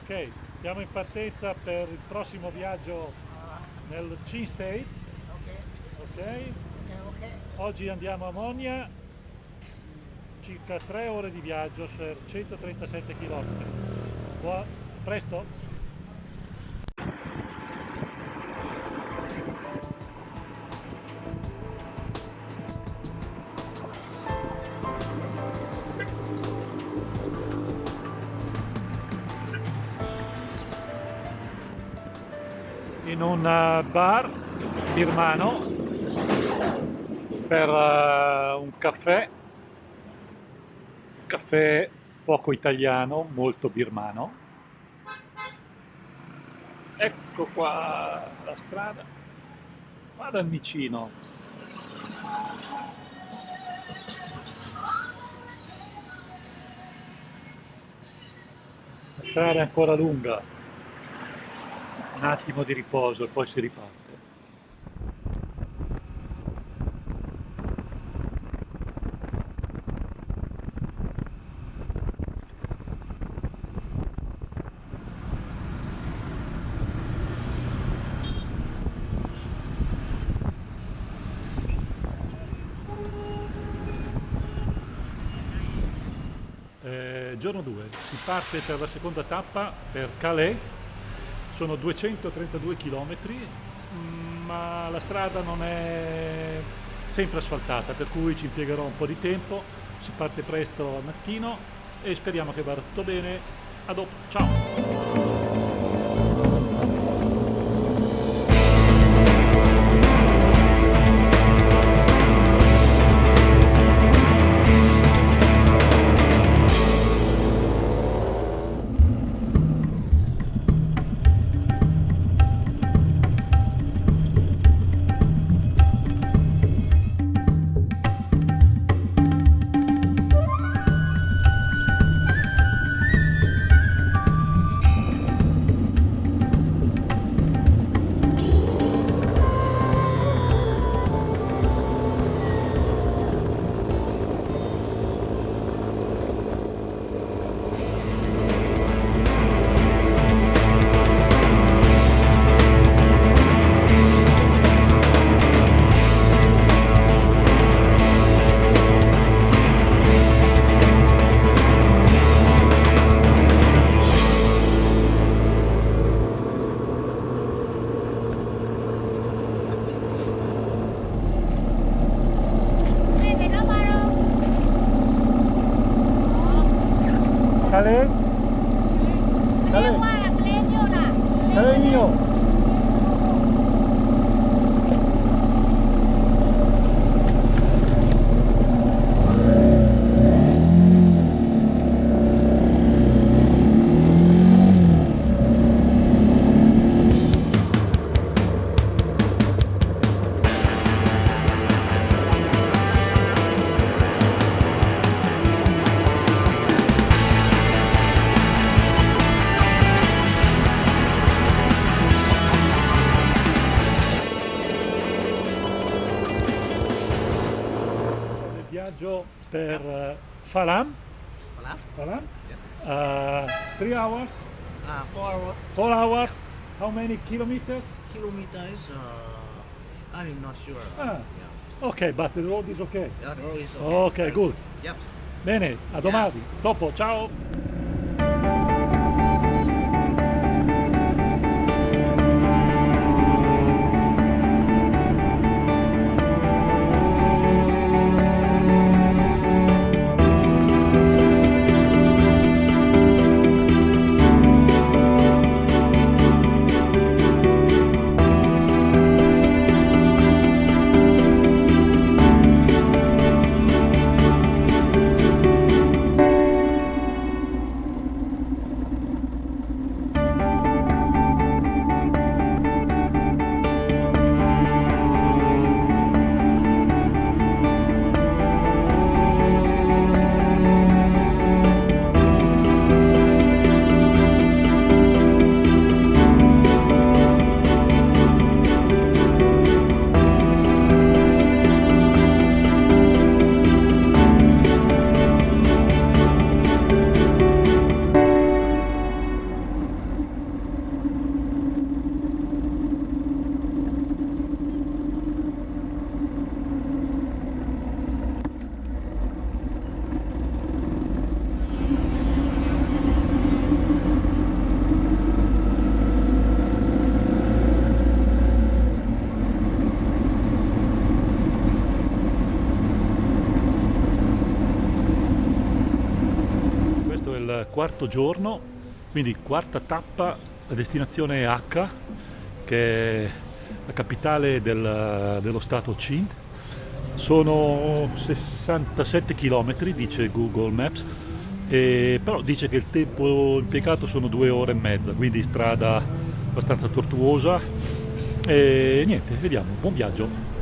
Ok, siamo in partenza per il prossimo viaggio nel Chin State. Okay, Ok, okay. oggi andiamo a Monia, circa 3 ore di viaggio per 137 km. Presto? In un bar birmano per un caffè poco italiano, molto birmano. Ecco qua la strada, guarda il micino, la strada è ancora lunga, un attimo di riposo e poi si riparte. Giorno 2, si parte per la seconda tappa per Calais, sono 232 km, ma la strada non è sempre asfaltata, per cui ci impiegherò un po' di tempo, si parte presto al mattino e speriamo che vada tutto bene. A dopo, ciao! Calais, Calais, Calais mio. Viaggio per Falam, Hola. Falam, Yeah. 3 hours, 4 4 hours, how many kilometers? kilometers. I'm not sure. Ah, Yeah. ok, but the road is ok. Yeah, the road is okay. Ok, good. Yep. Bene, a domani, dopo, ciao! quarto giorno, quindi quarta tappa, la destinazione è Acca, che è la capitale dello stato Chin. Sono 67 km, dice Google Maps, però dice che il tempo impiegato sono 2 ore e mezza, quindi strada abbastanza tortuosa. E niente, vediamo, buon viaggio.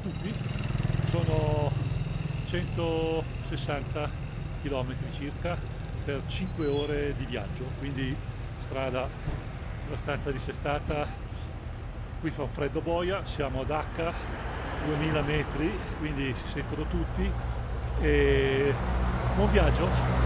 Tupi sono 160 km circa per 5 ore di viaggio, quindi strada abbastanza dissestata. Qui fa un freddo boia, siamo ad Acca, 2000 metri, quindi si sentono tutti e buon viaggio.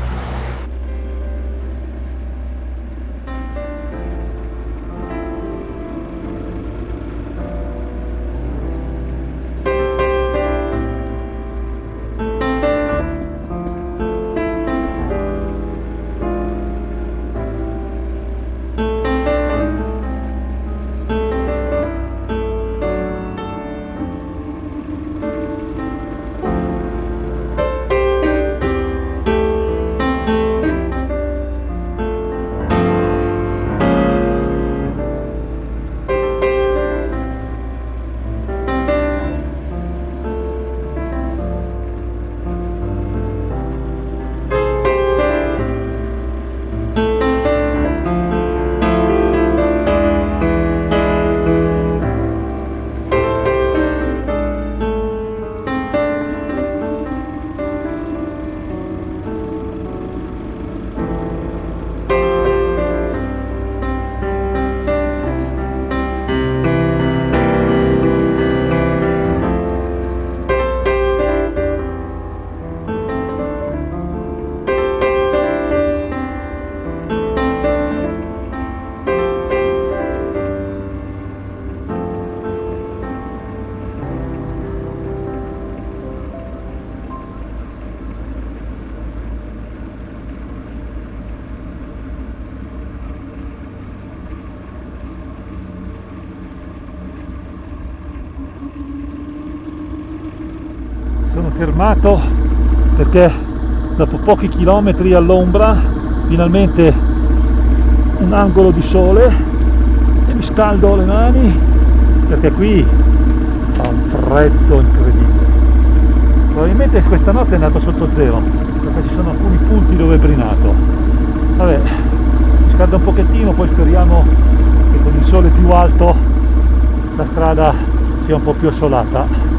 fermato perché dopo pochi chilometri all'ombra finalmente un angolo di sole e mi scaldo le mani perché qui fa un freddo incredibile. Probabilmente questa notte è andato sotto zero perché ci sono alcuni punti dove è brinato. Vabbè, mi scalda un pochettino, poi speriamo che con il sole più alto la strada sia un po' più assolata.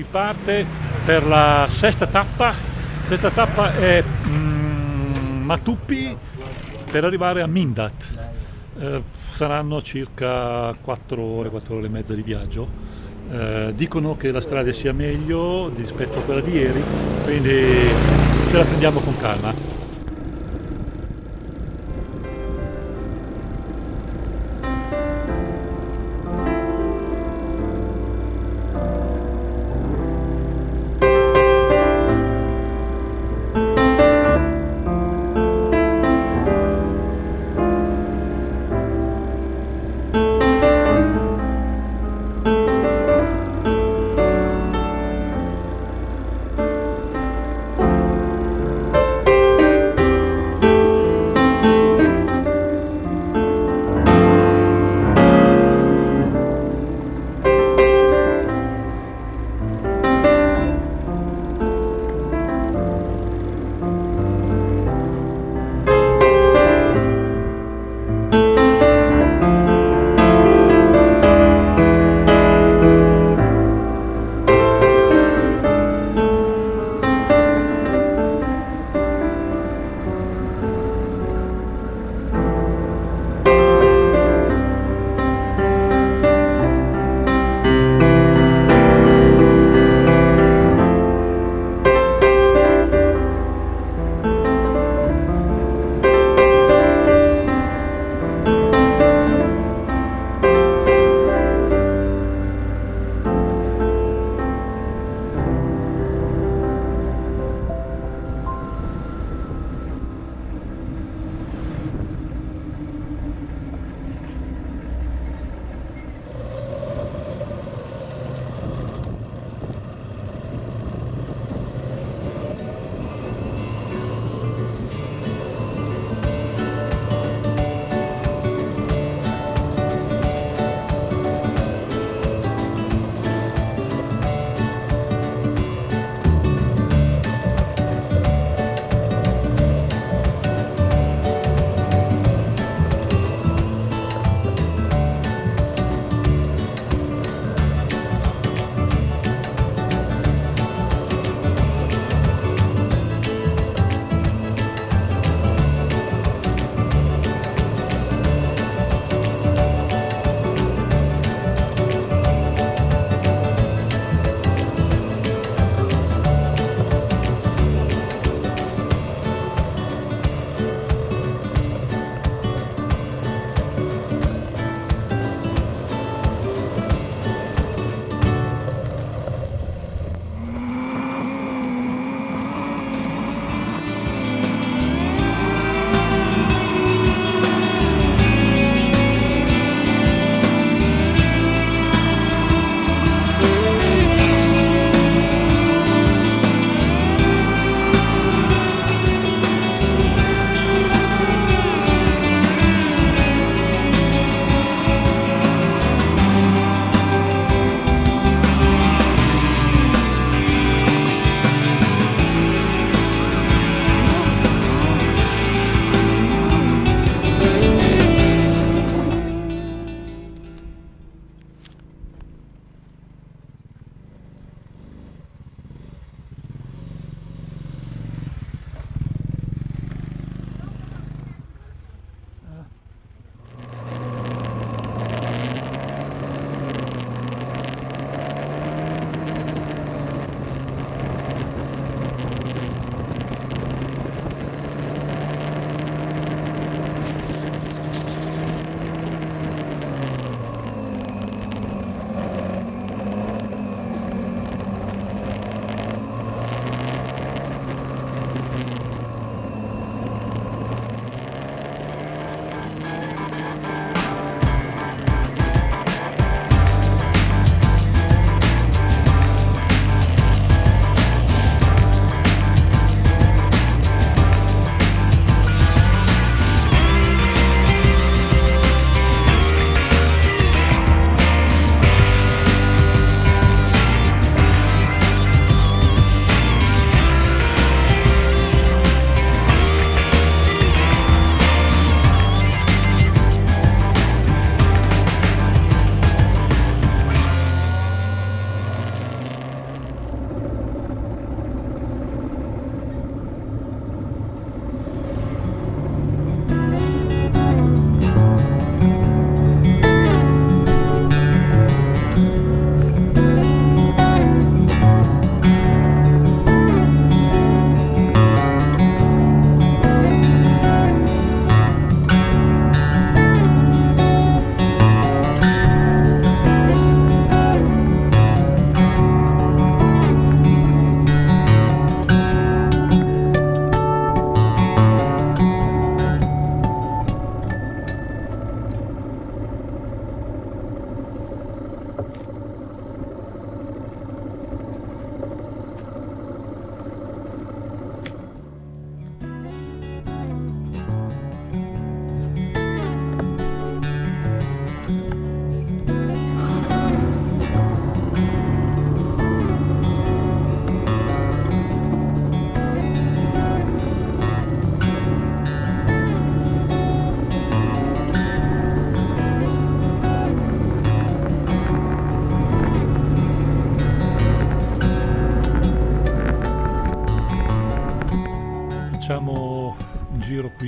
parte per la sesta tappa. Questa tappa è Matuppi per arrivare a Mindat. Saranno circa 4 ore, 4 ore e mezza di viaggio. Dicono che la strada sia meglio rispetto a quella di ieri, quindi ce la prendiamo con calma.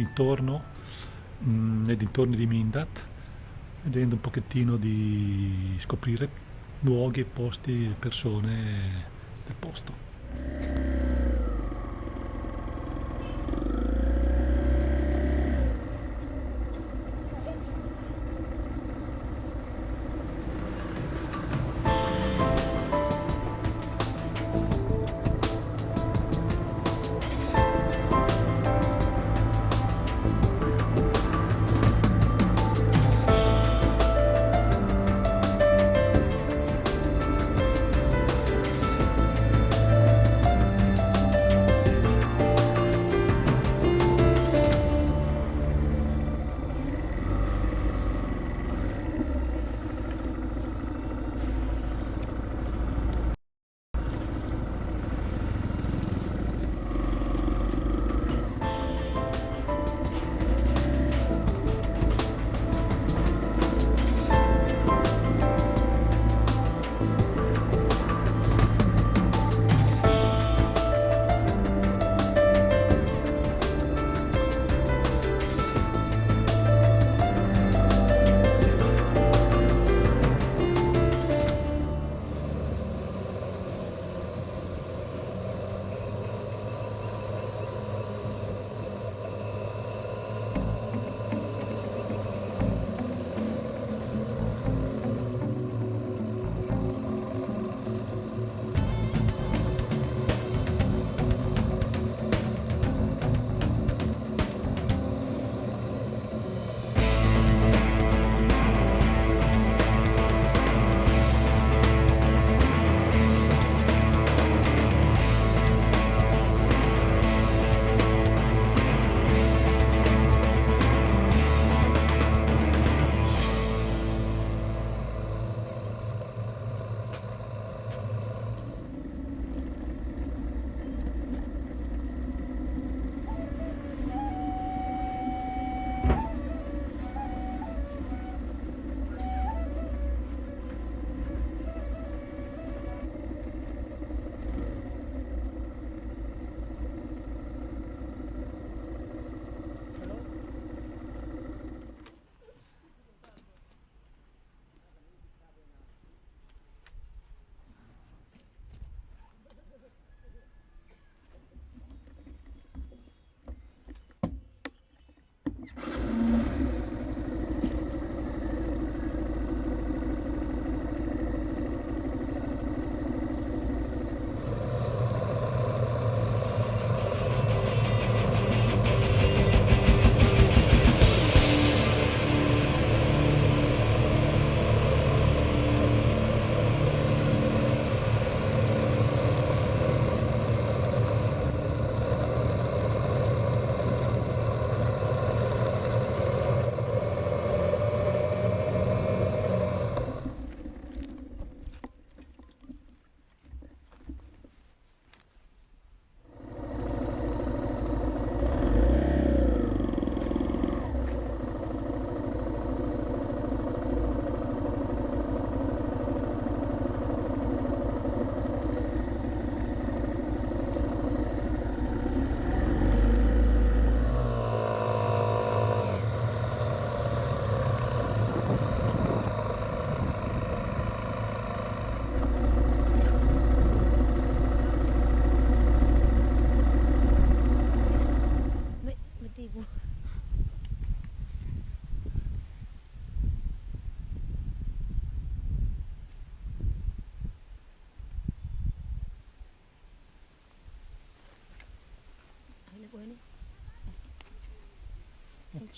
intorno, nei dintorni di Mindat, vedendo un pochettino di scoprire luoghi, posti e persone del posto.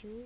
Thank you.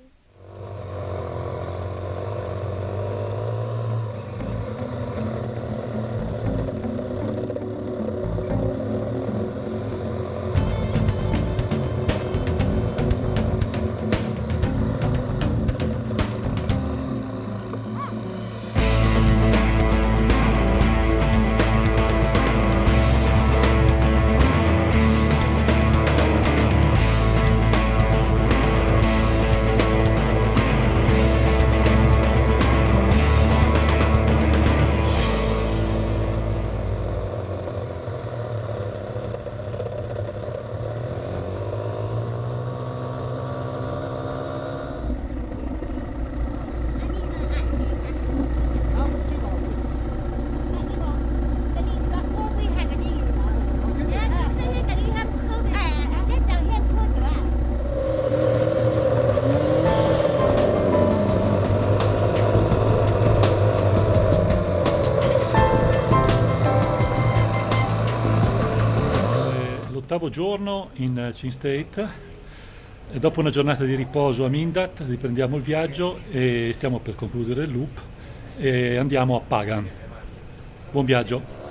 8º giorno in Chin State e dopo una giornata di riposo a Mindat riprendiamo il viaggio e stiamo per concludere il loop e andiamo a Pagan. Buon viaggio!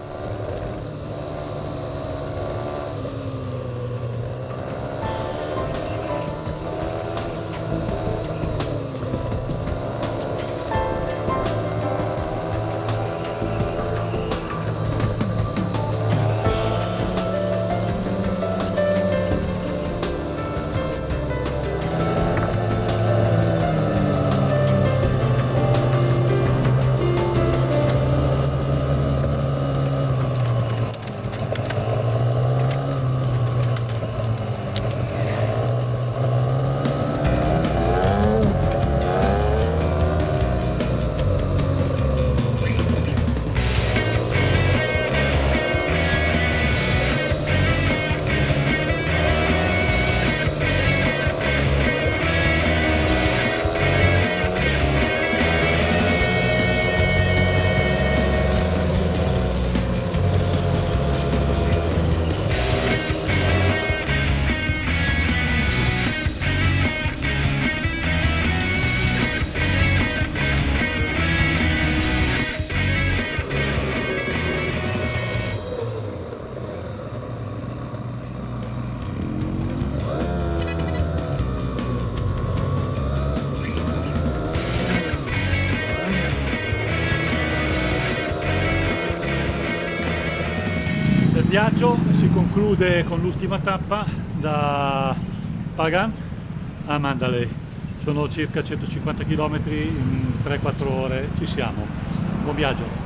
Il viaggio si conclude con l'ultima tappa da Pagan a Mandalay. Sono circa 150 km, in 3-4 ore ci siamo. Buon viaggio!